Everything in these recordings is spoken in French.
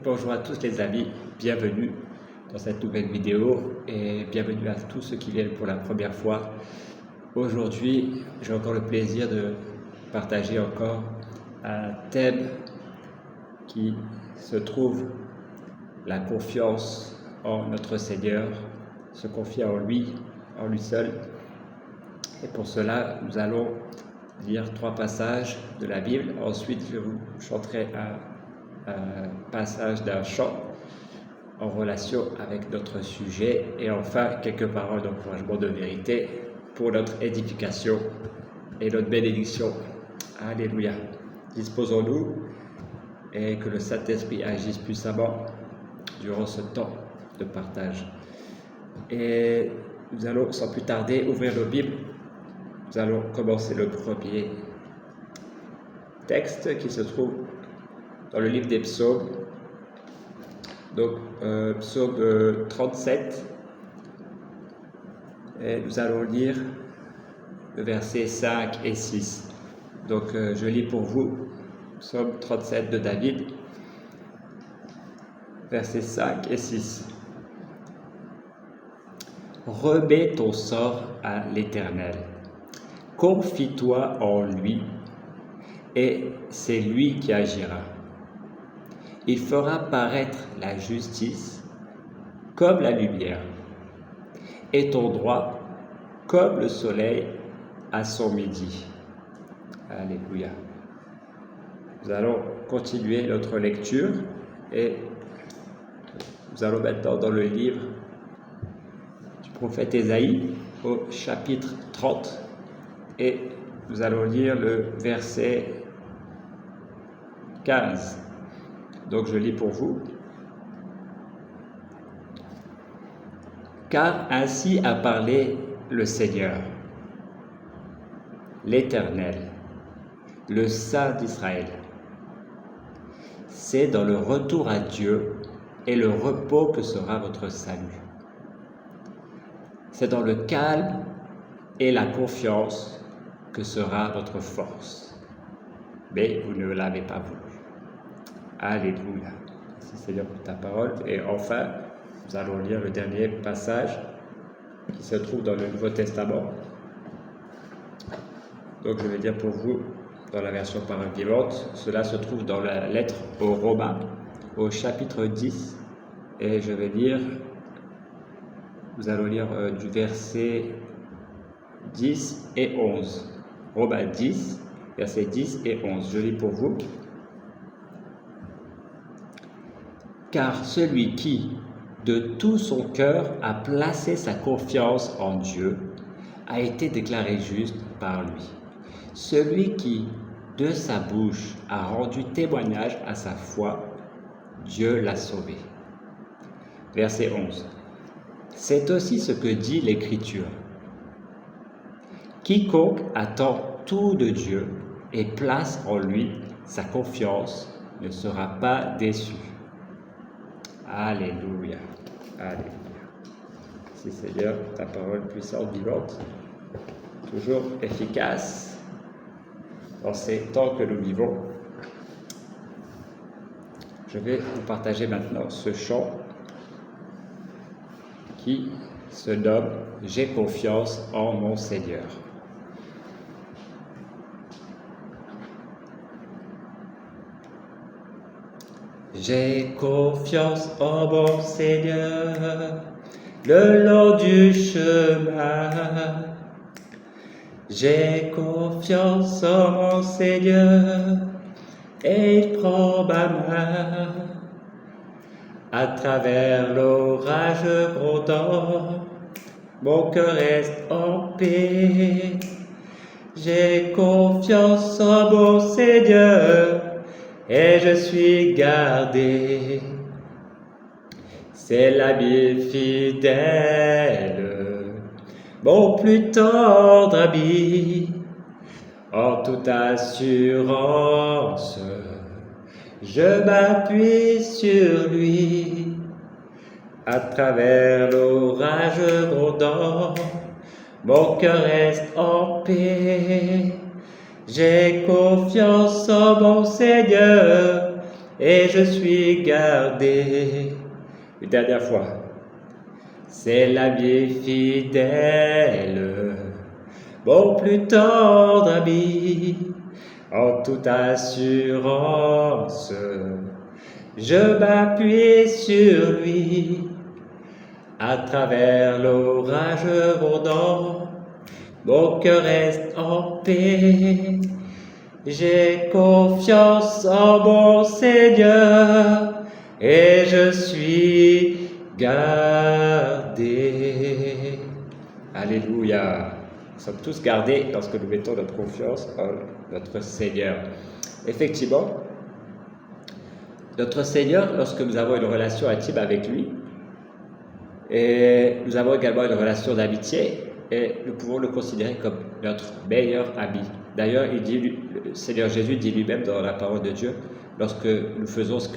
bonjour à tous les amis, bienvenue dans cette nouvelle vidéo et bienvenue à tous ceux qui viennent pour la première fois. Aujourd'hui, j'ai encore le plaisir de partager encore un thème qui se trouve la confiance en notre Seigneur, se confier en lui seul. Et pour cela, nous allons lire 3 passages de la Bible. Ensuite, je vous chanterai un passage d'un chant en relation avec notre sujet. Et enfin, quelques paroles d'encouragement de vérité pour notre édification et notre bénédiction. Alléluia. Disposons-nous et que le Saint-Esprit agisse puissamment durant ce temps de partage. Et nous allons sans plus tarder ouvrir nos Bibles. Nous allons commencer le premier texte qui se trouve dans le livre des psaumes. Donc, psaume 37. Et nous allons lire le verset 5 et 6. Donc, je lis pour vous, psaume 37 de David, versets 5 et 6. Remets ton sort à l'Éternel. Confie-toi en lui, et c'est lui qui agira. Il fera paraître la justice comme la lumière, et ton droit comme le soleil à son midi. Alléluia. Nous allons continuer notre lecture, et nous allons maintenant dans le livre du prophète Ésaïe, au chapitre 30. Et nous allons lire le verset 15. Donc je lis pour vous. Car ainsi a parlé le Seigneur, l'Éternel, le Saint d'Israël. C'est dans le retour à Dieu et le repos que sera votre salut. C'est dans le calme et la confiance que sera votre force. Mais vous ne l'avez pas voulu. Alléluia. Merci Seigneur pour ta parole. Et enfin, nous allons lire le dernier passage qui se trouve dans le Nouveau Testament. Donc je vais dire pour vous dans la version parole vivante. Cela se trouve dans la lettre aux Romains, au chapitre 10. Et je vais lire, nous allons lire du verset 10 et 11. Romains 10, versets 10 et 11. Je lis pour vous. Car celui qui, de tout son cœur, a placé sa confiance en Dieu, a été déclaré juste par lui. Celui qui, de sa bouche, a rendu témoignage à sa foi, Dieu l'a sauvé. Verset 11. C'est aussi ce que dit l'Écriture. Quiconque attend tout de Dieu et place en lui sa confiance ne sera pas déçu. Alléluia. Alléluia. Merci Seigneur, ta parole puissante, vivante, toujours efficace dans ces temps que nous vivons. Je vais vous partager maintenant ce chant qui se nomme « J'ai confiance en mon Seigneur ». J'ai confiance en mon Seigneur, le long du chemin. J'ai confiance en mon Seigneur, et il prend ma main. À travers l'orage grondant, mon cœur reste en paix. J'ai confiance en mon Seigneur, et je suis gardé. C'est l'ami fidèle, mon plus tendre ami. En toute assurance, je m'appuie sur lui. À travers l'orage grondant, mon cœur reste en paix. J'ai confiance en mon Seigneur, et je suis gardé. Une dernière fois. C'est l'ami fidèle, mon plus tendre ami, en toute assurance, je m'appuie sur lui. À travers l'orage abondant, mon cœur reste en paix. J'ai confiance en mon Seigneur et je suis gardé. Alléluia. Nous sommes tous gardés lorsque nous mettons notre confiance en notre Seigneur. Effectivement, notre Seigneur, lorsque nous avons une relation intime avec lui, et nous avons également une relation d'amitié, et nous pouvons le considérer comme notre meilleur ami. D'ailleurs, le Seigneur Jésus dit lui-même dans la parole de Dieu, lorsque nous faisons ce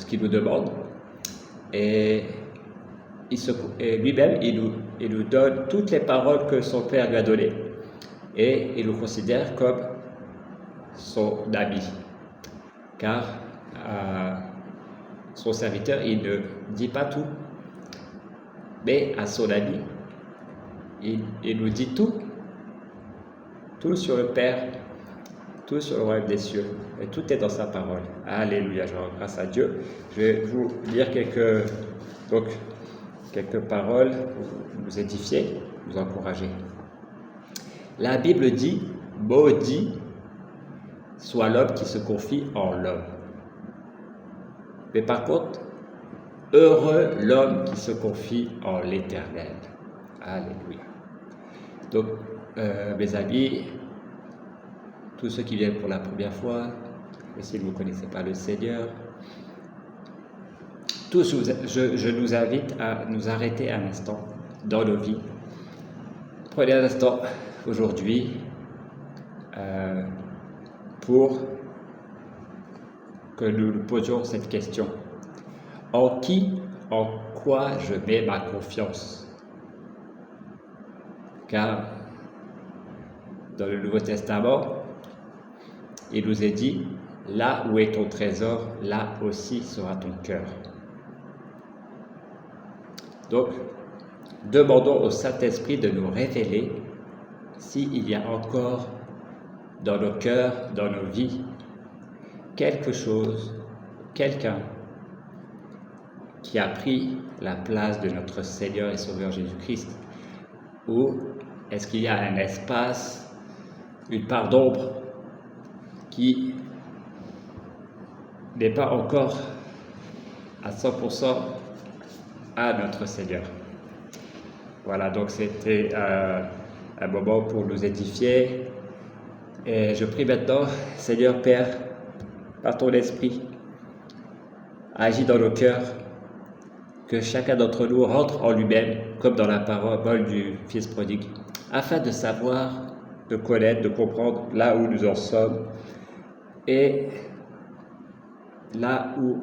qu'il nous demande, et lui-même, il nous donne toutes les paroles que son Père lui a données, et il nous considère comme son ami, car son serviteur, il ne dit pas tout, mais à son ami, il nous dit tout sur le Père, tout sur le royaume des cieux, et tout est dans sa parole. Alléluia, je rends grâce à Dieu. Je vais vous lire quelques paroles pour vous édifier, vous encourager. La Bible dit, maudit soit l'homme qui se confie en l'homme. Mais par contre, heureux l'homme qui se confie en l'Éternel. Alléluia. Donc, mes amis, tous ceux qui viennent pour la première fois, et si vous ne connaissez pas le Seigneur, tous, je nous invite à nous arrêter un instant dans nos vies. Prenez un instant aujourd'hui pour que nous nous posions cette question. En qui, en quoi je mets ma confiance? Car dans le Nouveau Testament, il nous est dit, là où est ton trésor, là aussi sera ton cœur. Donc, demandons au Saint-Esprit de nous révéler s'il y a encore dans nos cœurs, dans nos vies, quelque chose, quelqu'un qui a pris la place de notre Seigneur et Sauveur Jésus-Christ, ou est-ce qu'il y a un espace, une part d'ombre qui n'est pas encore à 100% à notre Seigneur. Voilà, donc c'était un moment pour nous édifier. Et je prie maintenant, Seigneur Père, par ton esprit, agis dans nos cœurs, que chacun d'entre nous rentre en lui-même, comme dans la parole du Fils prodigue, afin de savoir, de connaître, de comprendre là où nous en sommes et là où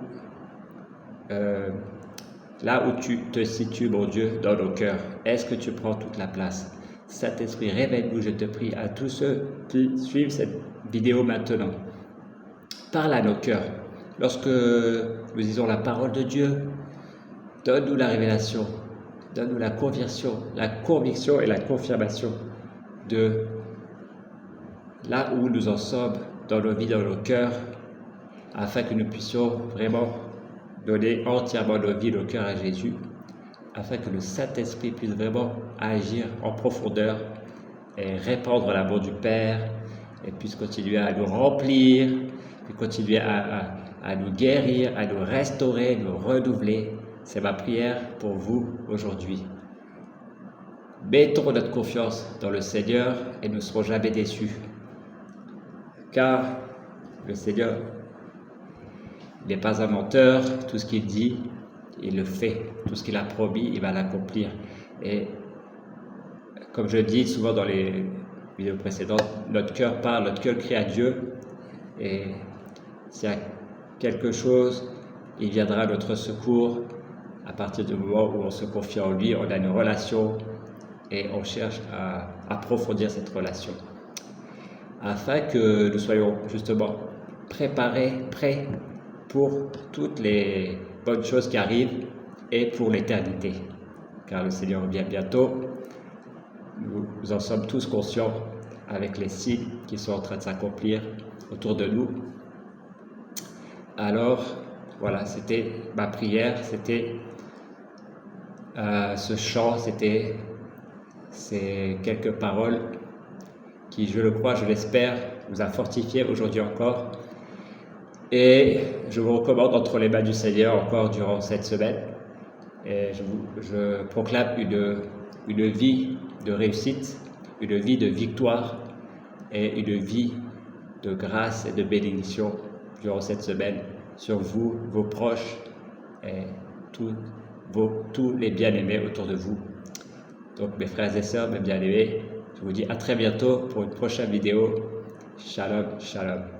tu te situes, mon Dieu, dans nos cœurs. Est-ce que tu prends toute la place? Saint-Esprit, révèle-nous, je te prie, à tous ceux qui suivent cette vidéo maintenant. Parle à nos cœurs. Lorsque nous disons la parole de Dieu, donne-nous la révélation, donne-nous la conviction et la confirmation de là où nous en sommes dans nos vies, dans nos cœurs, afin que nous puissions vraiment donner entièrement nos vies, nos cœurs à Jésus, afin que le Saint-Esprit puisse vraiment agir en profondeur et répandre l'amour du Père et puisse continuer à nous remplir, puis continuer à nous guérir, à nous restaurer, nous renouveler. C'est ma prière pour vous aujourd'hui. Mettons notre confiance dans le Seigneur et nous ne serons jamais déçus. Car le Seigneur n'est pas un menteur, tout ce qu'il dit, il le fait. Tout ce qu'il a promis, il va l'accomplir. Et comme je dis souvent dans les vidéos précédentes, notre cœur parle, notre cœur crie à Dieu. Et s'il y a quelque chose, il viendra à notre secours à partir du moment où on se confie en lui, on a une relation et on cherche à approfondir cette relation. afin que nous soyons justement préparés, prêts pour toutes les bonnes choses qui arrivent et pour l'éternité. Car le Seigneur revient bientôt. Nous en sommes tous conscients avec les signes qui sont en train de s'accomplir autour de nous. Alors, voilà, c'était ma prière, c'était ce chant, c'était ces quelques paroles qui, je le crois, je l'espère, vous a fortifié aujourd'hui encore. Et je vous recommande entre les mains du Seigneur encore durant cette semaine. Et je proclame une vie de réussite, une vie de victoire et une vie de grâce et de bénédiction durant cette semaine sur vous, vos proches et tous les bien-aimés autour de vous. Donc mes frères et sœurs, mes bien-aimés, je vous dis à très bientôt pour une prochaine vidéo. Shalom, shalom.